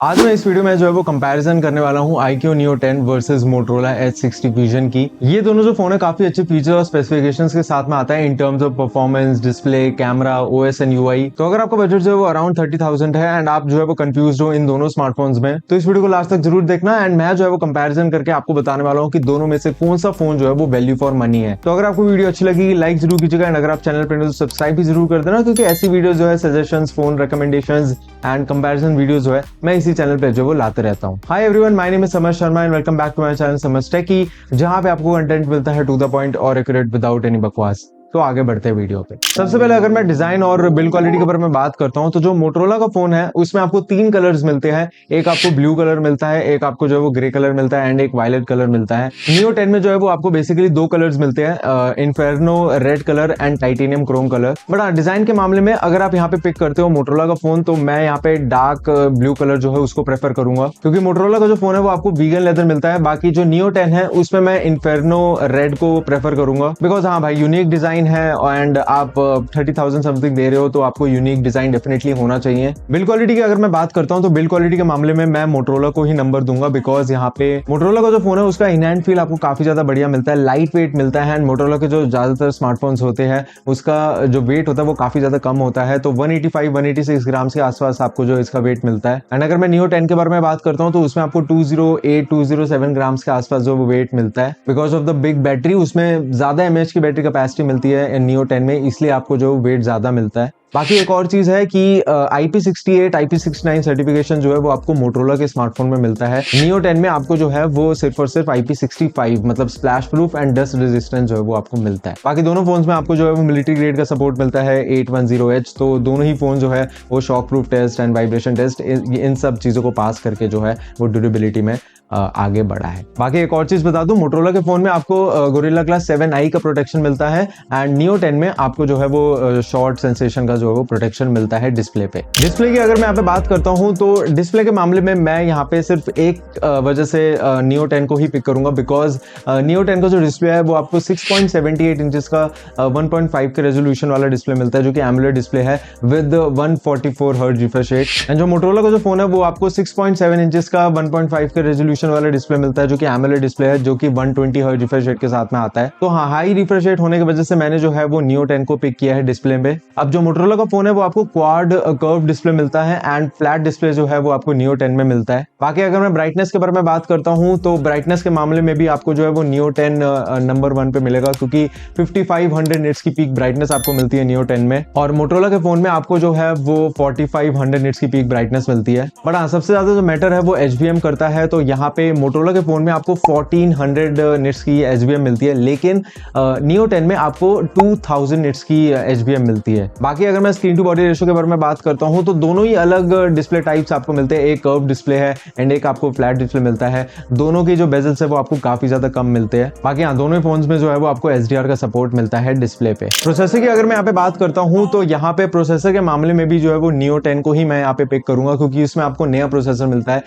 आज मैं इस वीडियो में जो है वो कंपैरिजन करने वाला हूँ iQOO Neo 10 versus Motorola H60 Fusion की। ये दोनों जो फोन है काफी अच्छे फीचर और स्पेसिफिकेशंस के साथ में आता है in terms of performance, display, camera, OS and UI। तो अगर आपका बजट जो है वो अराउंड 30,000 है एंड आप जो है वो कंफ्यूज हो इन दोनों स्मार्टफोन्स में, तो इस वीडियो को लास्ट तक जरूर देखना एंड मैं जो है वो कंपैरिजन करके आपको बताने वाला हूँ कि दोनों में से कौन सा फोन जो है वो वैल्यू फॉर मनी है। तो अगर आपको वीडियो अच्छी लगी लाइक जरूर कीजिएगा एंड अगर आप चैनल पर तो सब्सक्राइब भी जरूर कर देना, क्योंकि ऐसी वीडियो जो है suggestion, phone recommendations and comparison video जो है मैं इसी चैनल पे जो वो लाते रहता हूँ। Hi everyone, my name is Samar Sharma and welcome back to my channel Samar's techy, जहां पे आपको कंटेंट मिलता है टू द पॉइंट और एक्यूरेट विदाउट एनी बकवास। तो आगे बढ़ते हैं वीडियो पे। सबसे पहले अगर मैं डिजाइन और बिल्ड क्वालिटी के बारे में बात करता हूं तो जो मोटरोला का फोन है उसमें आपको तीन कलर्स मिलते हैं। एक आपको ब्लू कलर मिलता है, एक आपको जो है वो ग्रे कलर मिलता है एंड एक वायलेट कलर मिलता है। नियो 10 में जो है वो आपको बेसिकली दो कलर्स मिलते हैं, inferno red colour and titanium chrome colour. But हाँ, डिजाइन के मामले में अगर आप यहाँ पे पिक करते हो मोटरोला का फोन तो मैं यहाँ पे डार्क ब्लू कलर जो है उसको प्रेफर करूंगा, क्योंकि मोटरोला का जो फोन है वो आपको वीगन लेदर मिलता है। बाकी जो नियो 10 है उसमें मैं इन्फेर्नो रेड को प्रेफर करूंगा, बिकॉज हाँ भाई यूनिक डिजाइन है एंड आप 30,000 समथिंग दे रहे हो तो आपको यूनिक डिजाइन डेफिनेटली होना चाहिए। बिल्ड क्वालिटी की अगर मैं बात करता हूं तो बिल्ड क्वालिटी के मामले में मैं मोटरोला को ही नंबर दूंगा, बिकॉज यहाँ पे मोटरोला का जो फोन है उसका इन हैंड फील आपको काफी ज्यादा बढ़िया मिलता है, लाइट वेट मिलता है एंड मोटरोला के जो ज्यादातर स्मार्टफोन्स होते हैं उसका जो वेट होता है वो काफी ज्यादा कम होता है। तो 185-186 ग्राम के आसपास आपको जो इसका वेट मिलता है। एंड अगर मैं नियो 10 के बारे में बात करता हूँ तो उसमें आपको 208-207 ग्राम के आसपास जो वेट मिलता है, because of the big battery. उसमें ज्यादा एमएच की बैटरी कैपेसिटी मिलती है नियो 10 में, इसलिए आपको जो वेट ज्यादा मिलता है। बाकी एक और चीज है कि IP68, IP69 सर्टिफिकेशन जो है वो आपको मोटरोला के स्मार्टफोन में मिलता है। नियो 10 में आपको जो है वो सिर्फ और सिर्फ IP65 मतलब splash proof and dust resistance जो है वो आपको मिलता है। बाकी दोनों फोन्स में आपको जो है वो मिलिट्री ग्रेड का सपोर्ट मिलता है 810H। तो दोनों ही फोन जो है वो shock proof test and vibration test इन सब चीजों को पास करके जो है वो ड्यूरेबिलिटी में आगे बढ़ा है। बाकी एक और चीज बता दूं, मोटरोला के फोन में आपको गोरिल्ला ग्लास 7i का प्रोटेक्शन मिलता है एंड नियो 10 में आपको जो है वो शॉर्ट सेंसेशन का जो है वो प्रोटेक्शन मिलता है डिस्प्ले पे। डिस्प्ले की अगर मैं यहाँ पे बात करता हूँ तो डिस्प्ले के मामले में मैं यहाँ पे सिर्फ एक वजह से नियो 10 को ही पिक करूंगा, बिकॉज नियो 10 का जो डिस्प्ले है वो आपको 6.78 इंचेस का 1.5 के रेजोल्यूशन वाला डिस्प्ले मिलता है, जो कि एमोलेड डिस्प्ले है with 144 hertz refresh rate. And जो मोटरोला का जो फोन है वो आपको 6.7 इंचेस का 1.5 के रेजोल्यूशन वाला डिस्प्ले मिलता है, जो कि एमोलेड डिस्प्ले है, जो कि 120 हर्ट्ज रिफ्रेश रेट के साथ में आता है। तो हाँ, हाई रिफ्रेश रेट होने की वजह से मैंने जो है वो नियो 10 को पिक किया है डिस्प्ले पे। अब जो मोटरोला का फोन है वो आपको क्वाड कर्व डिस्प्ले मिलता है एंड फ्लैट डिस्प्ले जो है वो आपको नियो 10 में मिलता है। बाकी अगर मैं ब्राइटनेस के बारे में बात करता हूं तो ब्राइटनेस के मामले में भी आपको जो है वो नियो 10 नंबर 1 पे मिलेगा, क्योंकि 5500 निट्स की पीक ब्राइटनेस आपको मिलती है नियो 10 में, और मोटरोला के फोन में आपको जो है वो 4500 निट्स की पीक ब्राइटनेस मिलती है। बट हाँ, सबसे ज्यादा जो मैटर है वो HBM करता है। तो यहाँ पे मोटरोला के फोन में आपको 1400 निट्स की HBM मिलती है, लेकिन नियो 10 में आपको 2000 निट्स की HBM मिलती है। बाकी अगर मैं स्क्रीन टू बॉडी रेशियो के बारे में बात करता हूं तो दोनों ही अलग डिस्प्ले टाइप्स आपको मिलते हैं। एक कर्व डिस्प्ले है एंड एक आपको फ्लैट डिस्प्ले मिलता है। दोनों की जो बेजल्स है वो आपको काफी ज्यादा कम मिलते हैं। बाकी हाँ, दोनों ही फोन्स में जो है वो आपको SDR का सपोर्ट मिलता है डिस्प्ले पे। प्रोसेसर की अगर मैं यहाँ पे बात करता हूँ तो यहाँ पे प्रोसेसर के मामले में भी जो है वो नियो 10 को ही मैं यहाँ पे पिक करूंगा, क्योंकि इसमें आपको नया प्रोसेसर मिलता है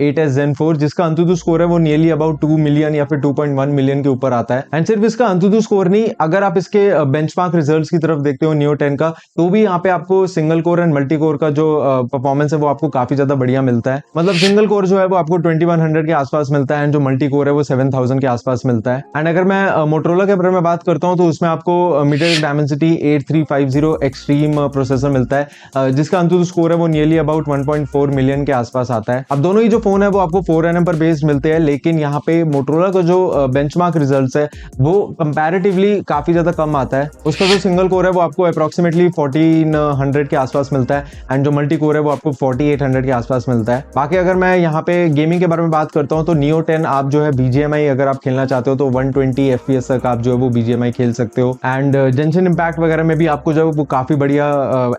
8s Zen 4, जिसका अंतुतु स्कोर है वो नियरली अबाउट 2 मिलियन या फिर 2.1 मिलियन के ऊपर आता है। एंड सिर्फ इसका अंतुतु स्कोर नहीं, अगर आप इसके बेंचमार्क रिजल्ट्स की तरफ देखते हो नियो 10 का, तो भी यहाँ पे आपको single core and multi core का जो परफॉर्मेंस है वो आपको काफी ज्यादा बढ़िया मिलता है। मतलब सिंगल कोर जो है वो आपको 2100 के आसपास मिलता है एंड जो मल्टी कोर है वो 7000 के आसपास मिलता है। एंड अगर मैं मोटरोला के बारे में बात करता हूँ तो उसमें आपको मीडियाटेक डायमेंसिटी 8350 एक्सट्रीम प्रोसेसर मिलता है, जिसका अंतुतु स्कोर है वो नियरली अबाउट 1.4 मिलियन के आसपास आता है। अब दोनों ही जो फोन है वो आपको 4nm पर बेस्ड मिलते हैं, लेकिन यहाँ पे मोटरोला का जो बेंचमार्क रिजल्ट्स है वो कंपैरेटिवली काफी ज्यादा कम आता है। उसका जो सिंगल कोर है वो आपको अप्रोक्सीमेटली 1400 के आसपास मिलता है एंड जो मल्टी कोर है वो आपको 4800 के आसपास मिलता है। बाकी अगर मैं यहाँ पे गेमिंग के बारे में बात करता हूँ तो नियो 10 आप जो है BGMI अगर आप खेलना चाहते हो तो 120 FPS तक आप जो है वो BGMI खेल सकते हो एंड जेंशिन इम्पैक्ट वगैरह में भी आपको जो है वो काफी बढ़िया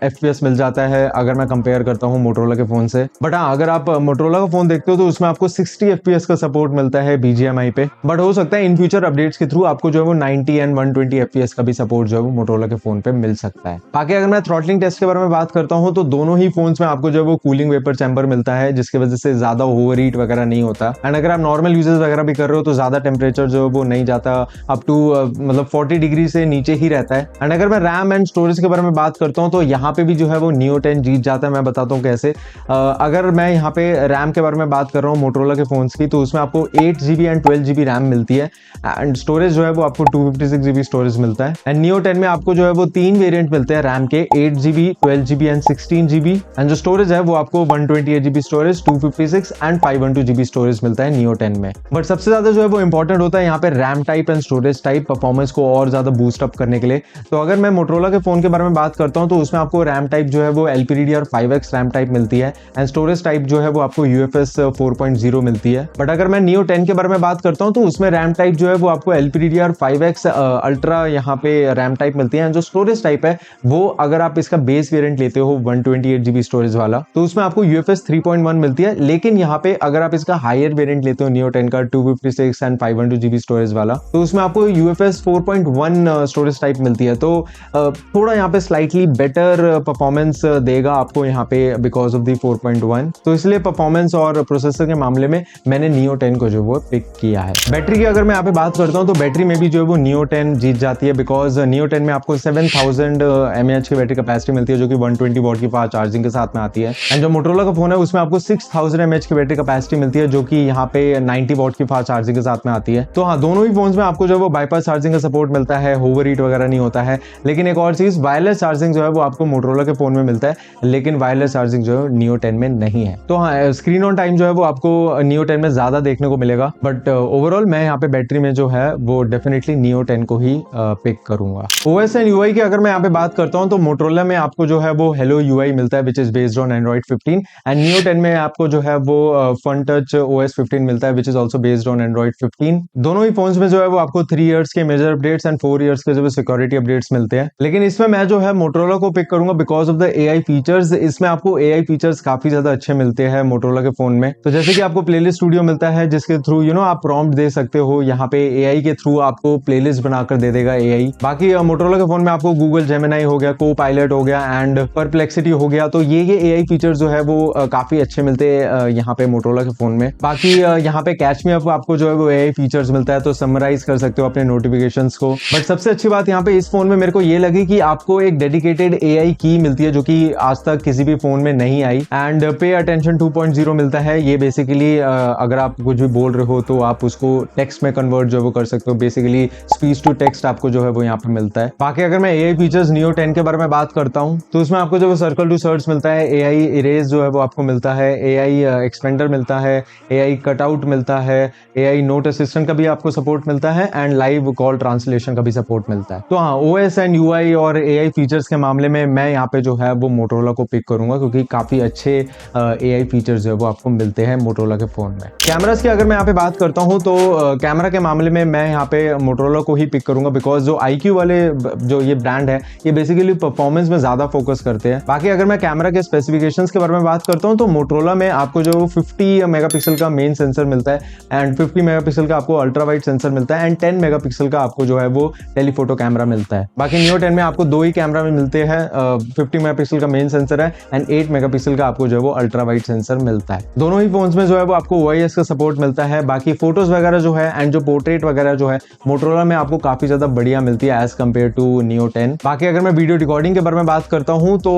FPS मिल जाता है अगर मैं कंपेयर करता हूँ मोटरोला के फोन से। बट हाँ, अगर आप मोटरोला का फोन देखते हो तो उसमें आपको 60 FPS का सपोर्ट मिलता है BGMI पे, बट हो सकता है इन फ्यूचर अपडेट्स के थ्रू आपको जो है वो 90 एंड 120 FPS का भी सपोर्ट जो है वो मोटरोला के फोन पे मिल सकता है। बाकी अगर मैं थ्रॉटलिंग टेस्ट के बारे में बात करता हूँ तो दोनों ही फोन्स में आपको जो है वो कूलिंग वेपर चैम्बर मिलता है, जिसकी वजह से ज्यादा ओवर हीट वगैरह नहीं होता। एंड अगर आप नॉर्मल यूजेस वगैरह भी कर रहे हो तो ज्यादा टेम्परेचर जो है वो नहीं जाता, अप टू मतलब 40 डिग्री से नीचे ही रहता है। एंड अगर मैं रैम एंड स्टोरेज के बारे में बात करता हूँ तो यहाँ पे भी जो है वो Neo 10 जीत जाता है। मैं बताता हूँ कैसे। अगर मैं यहाँ पे रैम के बारे में बात कर रहा हूँ मोटरोला के फोन्स की, तो उसमें आपको 8GB एंड 12GB रैम मिलती है। एंड स्टोरेज जो है वो आपको 256GB स्टोरेज मिलता है। एंड Neo 10 में आपको जो है वो 3 वेरिएंट मिलते हैं रैम के, 8GB, 12GB and 16GB। And जो स्टोरेज है वो आपको 128GB storage, 256 and 512GB storage मिलता है Neo 10 में। बट सबसे ज्यादा जो है वो इंपॉर्टेंट होता है यहाँ पे RAM type and storage type, performance को और ज्यादा बूस्ट अप करने के लिए। तो अगर मैं मोटरोला के फोन के बारे में बात करता हूँ तो उसमें आपको रैम टाइप जो है वो LPDDR5X रैम टाइप मिलती है। एंड स्टोरेज टाइप जो है वो आपको UFS 4.0 मिलती है। बट अगर मैं Neo 10 के बारे में बात करता हूँ तो उसमें रैम टाइप जो है वो आपको LPDDR5X अल्ट्रा यहाँ पे रैम टाइप मिलती है। जो स्टोरेज टाइप है वो अगर आप इसका बेस वेरिएंट लेते हो 128GB स्टोरेज वाला, तो उसमें आपको UFS 3.1 मिलती है। लेकिन यहाँ पे अगर आप इसका हायर वेरिएंट लेते हो Neo 10 का 256 एंड 512GB स्टोरेज वाला, तो उसमें आपको UFS 4.1 स्टोरेज टाइप मिलती है। तो थोड़ा यहाँ पे स्लाइटली बेटर परफॉर्मेंस देगा आपको यहाँ पे बिकॉज ऑफ द 4.1। तो इसलिए परफॉर्मेंस और प्रोसेसर के मामले में मैंने Neo 10 को जो वो पिक किया है। बैटरी की अगर मैं यहाँ पे बात करता हूँ तो बैटरी में भी जो है वो Neo 10 जीत जाती है, बिकॉज Neo 10 में आपको 7000 mAh की बैटरी कैपेसिटी मिलती है जो कि 120 वॉट की फास्ट चार्जिंग के साथ में आती है। एंड जो मोटरोला का फोन है उसमें आपको 6000 mAh की बैटरी कैपेसिटी मिलती है जो कि यहाँ पे 90 वॉट की फास्ट चार्जिंग के साथ में आती है। तो हाँ, दोनों ही फोन्स में आपको जो है वो बाईपास चार्जिंग का सपोर्ट मिलता है, ओवर हीट वगैरह नहीं होता है। लेकिन एक और चीज, वायरलेस चार्जिंग जो है वो आपको मोटरोला के फोन में मिलता है, लेकिन वायरलेस चार्जिंग जो है Neo 10 में नहीं है। तो हाँ, स्क्रीन ऑन टाइम जो है वो आपको Neo 10 में ज्यादा देखने को मिलेगा। बट ओवरऑल मैं यहाँ पे बैटरी में जो है वो डेफिनेटली Neo 10 को ही पिक करूंगा। OS एंड UI की अगर मैं यहाँ पे बात करता हूँ तो मोटरोला में आपको जो है वो Hello UI मिलता है which is based on Android 15। And Neo 10 में आपको जो है वो Fun Touch OS 15 मिलता है which is also based on Android 15। दोनों ही फोन्स में जो है वो आपको 3 इयर्स के मेजर अपडेट्स एंड 4 इयर्स के जो सिक्योरिटी अपडेट्स मिलते हैं। लेकिन इसमें मैं जो है मोटरोला को पिक करूंगा because of the AI features. इसमें आपको AI फीचर्स काफी ज्यादा अच्छे मिलते हैं मोटरोला के फोन में। तो जैसे कि आपको प्लेलिस्ट स्टूडियो मिलता है जिसके थ्रू आप प्रॉम्प्ट दे सकते हो, यहाँ पे AI के थ्रू आपको प्लेलिस्ट बनाकर दे देगा AI। बाकी मोटरोला के फोन में आपको गूगल जेमिनाई हो गया, को पायलट हो गया एंड परप्लेक्सिटी हो गया। तो ये AI फीचर्स जो है वो काफी अच्छे मिलते हैं यहाँ पे मोटरोला के फोन में। बाकी यहाँ पे कैच मी अप आपको जो है वो AI फीचर्स मिलता है, तो समराइज कर सकते हो अपने नोटिफिकेशंस को। बट सबसे अच्छी बात यहाँ पे इस फोन में मेरे को ये लगी कि आपको एक डेडिकेटेड AI की मिलती है जो कि आज तक किसी भी फोन में नहीं आई। एंड पे अटेंशन 2.0 मिलता है। ये बेसिकली अगर आप कुछ भी बोल रहे हो तो आप उसको टेक्स्ट में कन्वर्ट जो है वो कर सकते हो। बेसिकली स्पीच टू टेक्स्ट आपको जो है वो यहाँ पे मिलता है। बाकी अगर मैं AI फीचर्स Neo 10 के बारे में बात करता हूँ तो उसमें आपको जो सर्कल टू सर्च मिलता है, AI इरेज जो है वो आपको मिलता है, AI एक्सपेंडर मिलता है, AI कटआउट मिलता है, AI नोट असिस्टेंट का भी आपको सपोर्ट मिलता है एंड लाइव कॉल ट्रांसलेशन का भी सपोर्ट मिलता है। तो हाँ, OS एंड UI और AI फीचर्स के मामले में मैं यहाँ पे जो है वो मोटरोला को पिक करूंगा क्योंकि काफी अच्छे AI फीचर्स जो है वो आपको मिलते हैं मोटरोला के फोन में। कैमरास की अगर मैं यहाँ पे बात करता हूँ तो कैमरा के मामले में मैं यहाँ पे मोटरोला को ही पिक करूंगा बिकॉज जो IQ वाले जो ये ब्रांड है ये बेसिकली परफॉर्मेंस में ज्यादा फोकस करते हैं। बाकी अगर मैं कैमरा के स्पेसिफिकेशंस के बारे में बात करता हूँ तो मोटरोला में आपको जो 50 मेगापिक्सल का मेन सेंसर मिलता है एंड 50 मेगापिक्सल का आपको अल्ट्रा वाइड सेंसर मिलता है एंड 10 मेगापिक्सल का आपको जो है वो टेलीफोटो कैमरा मिलता है। बाकी Neo 10 में आपको 2 ही कैमरा में मिलते हैं, 50 मेगापिक्सल का मेन सेंसर है एंड 8 मेगापिक्सल का आपको जो है वो अल्ट्रा वाइड सेंसर मिलता है। दोनों ही फोन्स में जो है वो आपको OIS का सपोर्ट मिलता है। बाकी फोटोज वगैरह जो है एंड जो पोर्ट्रेट वगैरह जो है मोटरोला में आपको काफी ज्यादा बढ़िया मिलती है एज कम्पेयर टू Neo 10। बाकी अगर मैं वीडियो रिकॉर्डिंग के बारे में बात करता हूँ तो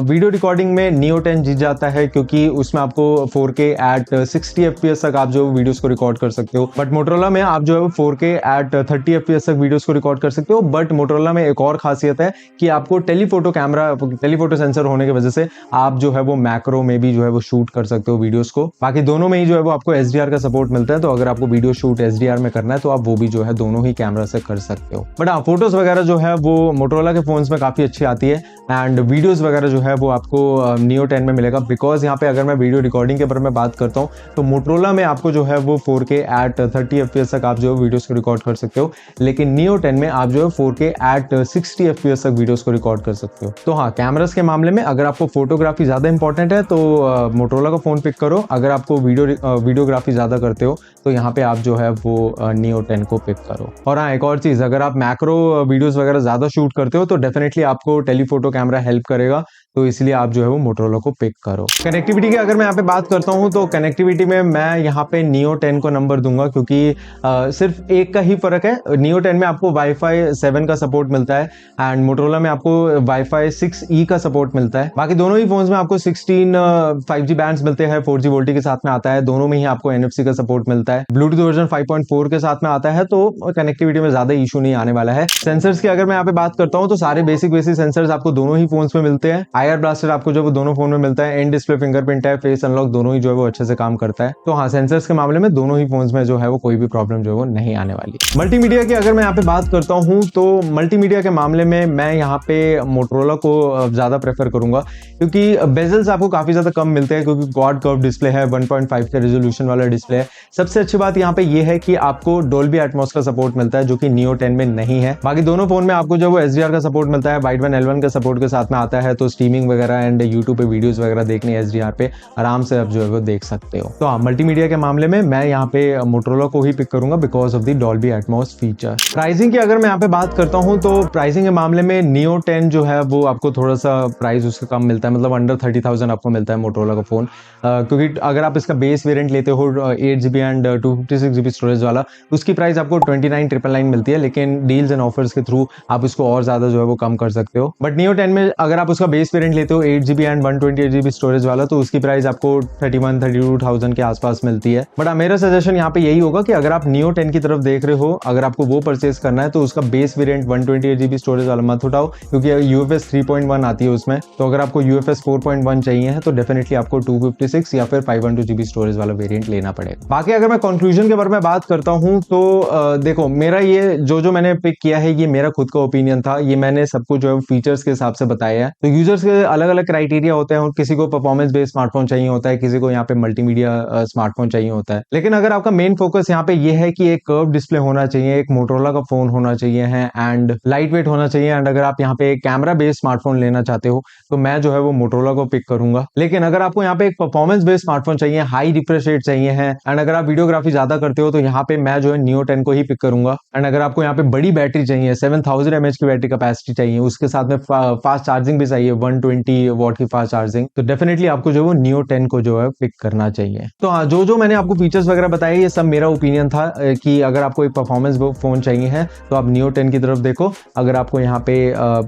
वीडियो रिकॉर्डिंग में Neo 10 जीत जाता है क्योंकि उसमें आपको 4K एट 60 FPS तक आप जो वीडियोस को रिकॉर्ड कर सकते हो। बट मोटरोला में आप जो है 4K एट 30 FPS तक वीडियोस को रिकॉर्ड कर सकते हो। बट मोटरोला में एक और खासियत है कि आपको टेलीफोटो कैमरा, टेलीफोटो सेंसर होने की वजह से आप जो है वो मैक्रो में भी जो है वो शूट कर सकते हो वीडियोस को। बाकी दोनों में ही जो है वो आपको HDR का सपोर्ट मिलता है, तो अगर आपको वीडियो शूट HDR में करना है तो आप वो भी जो है दोनों ही कैमरा से कर सकते हो। बट हाँ, फोटोज वगैरह जो है वो मोटरोला के फोन्स में काफी अच्छी आती है एंड वीडियोस वगैरह जो है वो आपको Neo 10 में मिलेगा। बिकॉज यहाँ पे अगर मैं वीडियो रिकॉर्डिंग के बारे में बात करता हूँ तो मोटरोला में आपको जो है वो 4K एट 30 FPS तक आप जो है वीडियोस को रिकॉर्ड कर सकते हो, लेकिन Neo 10 में आप जो है 4K एट 60 FPS तक वीडियोस को रिकॉर्ड कर सकते हो। तो हाँ, कैमरास के मामले में अगर आपको फोटोग्राफी ज्यादा इंपॉर्टेंट है तो मोटरोला का फोन पिक करो। अगर आपको वीडियोग्राफी ज्यादा करते हो तो यहाँ पे आप जो है वो Neo 10 को पिक करो। और हाँ, एक और चीज, अगर आप मैक्रो वीडियोस वगैरह ज्यादा शूट करते हो तो डेफिनेटली आप आपको टेलीफोटो कैमरा हेल्प करेगा, तो इसलिए आप जो है वो मोटरोला को पिक करो। कनेक्टिविटी की अगर मैं यहाँ पे बात करता हूँ तो कनेक्टिविटी में मैं यहाँ पे नियो 10 को नंबर दूंगा, क्योंकि सिर्फ एक का ही फर्क है। नियो 10 में आपको वाईफाई 7 का सपोर्ट मिलता है एंड मोटरोला में आपको वाईफाई 6E का सपोर्ट मिलता है। बाकी दोनों ही फोन्स में आपको 16 5G बैंड्स मिलते हैं, 4G वोल्टी के साथ में आता है। दोनों में ही आपको NFC का सपोर्ट मिलता है, ब्लूटूथ वर्जन 5.4 के साथ में आता है, तो कनेक्टिविटी में ज्यादा इशू नहीं आने वाला है। सेंसर्स की अगर मैं यहाँ पे बात करता हूँ तो सारे बेसिक सेंसर्स आपको दोनों ही फोन्स में मिलते हैं। IR ब्लास्टर आपको जो वो दोनों फोन में मिलता है, इन डिस्प्ले फिंगरप्रिंट है, फेस अनलॉक दोनों ही जो है वो अच्छे से काम करता है। तो हाँ, सेंसर्स के मामले में दोनों ही फोन्स में जो है वो कोई भी प्रॉब्लम जो है वो नहीं आने वाली। मल्टीमीडिया की अगर मैं यहाँ पे बात करता हूँ तो मल्टीमीडिया के मामले में मैं यहाँ पे मोटरोला को ज्यादा प्रेफर करूंगा, क्योंकि बेजल्स आपको काफी ज्यादा कम मिलते हैं, क्योंकि क्वाड कर्व डिस्प्ले है, 1.5 के रेजोल्यूशन वाला डिस्प्ले है। सबसे अच्छी बात यहाँ पे ये है कि आपको डोल्बी एटमॉस का सपोर्ट मिलता है, जो कि नियो 10 में नहीं है। बाकी दोनों फोन में आपको जो वो HDR का सपोर्ट मिलता है, वाइड वन L1 का सपोर्ट के साथ में आता है, तो स्ट्रीमिंग वगैरह एंड यूट्यूब पे वीडियोस वगैरह देखने HDR पे आराम से आप जो है वो देख सकते हो। तो हाँ, मल्टीमीडिया के मामले में मैं यहाँ पे मोटरोला को ही पिक करूंगा because of the Dolby Atmos feature. Pricing की अगर मैं यहाँ पे बात करता हूँ तो प्राइसिंग के मामले में नियो 10 जो है वो आपको थोड़ा सा प्राइस उसका कम मिलता है, मतलब अंडर 30,000 आपको मिलता है मोटरोला का फोन। क्योंकि अगर आप इसका बेस वेरिएंट लेते हो 8GB एंड 256GB स्टोरेज वाला, उसकी प्राइस आपको 29,999 मिलती है, लेकिन डील्स एंड ऑफर्स के थ्रू आप इसको और ज्यादा जो है वो कम कर सकते हो। बट नियो 10 में अगर आप उसका बेस वेरिएंट लेते हो 8GB एंड 128GB स्टोरेज वाला, तो उसकी प्राइस आपको 31-32,000 के आसपास मिलती है। बट मेरा सजेशन यहाँ पे यही होगा कि अगर आप नियो 10 की तरफ देख रहे हो, अगर आपको वो परचेज करना है, तो उसका बेस वेरिएंट 128GB स्टोरेज वाला मत उठाओ, क्योंकि UFS 3.1 आती है उसमें। तो अगर आपको UFS 4.1 चाहिए है तो डेफिनेटली आपको 256 या फिर 512GB स्टोरेज वाला वेरिएंट लेना पड़ेगा। बाकी अगर मैं कंक्लूजन के बारे में बात करता हूँ तो देखो, मेरा ये जो मैंने पिक किया है ये मेरा खुद का ओपिनियन था, ये मैंने सबको जो है फीचर्स के हिसाब से बताया है। तो यूजर्स के अलग अलग क्राइटेरिया होते हैं, और किसी को परफॉर्मेंस बेस्ड स्मार्टफोन चाहिए होता है, किसी को यहाँ पे मल्टीमीडिया स्मार्टफोन चाहिए होता है। लेकिन अगर आपका मेन फोकस यहाँ पे ये है कि एक कर्व डिस्प्ले होना चाहिए, एक मोटरोला का फोन होना चाहिए है एंड लाइट वेट होना चाहिए, एंड अगर आप यहाँ पे कैमरा बेस्ड स्मार्टफोन लेना चाहते हो तो मैं जो है वो मोटरोला को पिक करूंगा। लेकिन अगर आपको यहाँ पे एक परफॉर्मेंस बेस्ड स्मार्टफोन चाहिए, हाई रिफ्रेश रेट चाहिए है, एंड अगर आप वीडियोग्राफी ज्यादा करते हो तो यहाँ पे मैं जो है नियो 10 को ही पिक करूंगा। एंड अगर आपको यहाँ पे बड़ी बैटरी चाहिए, 7000 mAh की बैटरी कैपेसिटी चाहिए, उसके साथ में फास्ट चार्जिंग भी चाहिए, 120 वॉट की फास्ट चार्जिंग, तो डेफिनेटली आपको जो है नियो 10 को जो है पिक करना चाहिए। तो हाँ, जो मैंने आपको फीचर्स वगैरह बताए ये सब मेरा ओपिनियन था कि अगर आपको एक परफॉर्मेंस फोन चाहिए है तो आप नियो 10 की तरफ देखो। अगर आपको यहाँ पे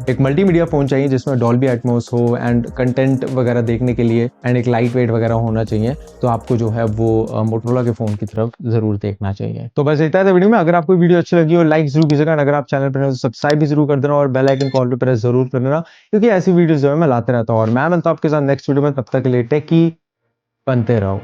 एक मल्टीमीडिया फोन चाहिए जिसमें डॉल्बी एटमॉस हो एंड कंटेंट वगैरह देखने के लिए एंड एक लाइट वेट वगैरह होना चाहिए, तो आपको जो है वो मोटरोला के फोन की तरफ जरूर देखना चाहिए। तो बस इतना था वीडियो में। अगर आपको वीडियो अच्छी लगी हो लाइक जरूर कीजिएगा, अगर आप चैनल पर तो सब्सक्राइब भी जरूर कर देना और बेल आइकन कॉल पे प्रेस जरूर कर देना, क्योंकि ऐसी वीडियोस जो है मैं लाते रहता हूँ। और मैं मिलता हूँ आपके साथ नेक्स्ट वीडियो में, तब तक के लिए टेकी बनते रहो।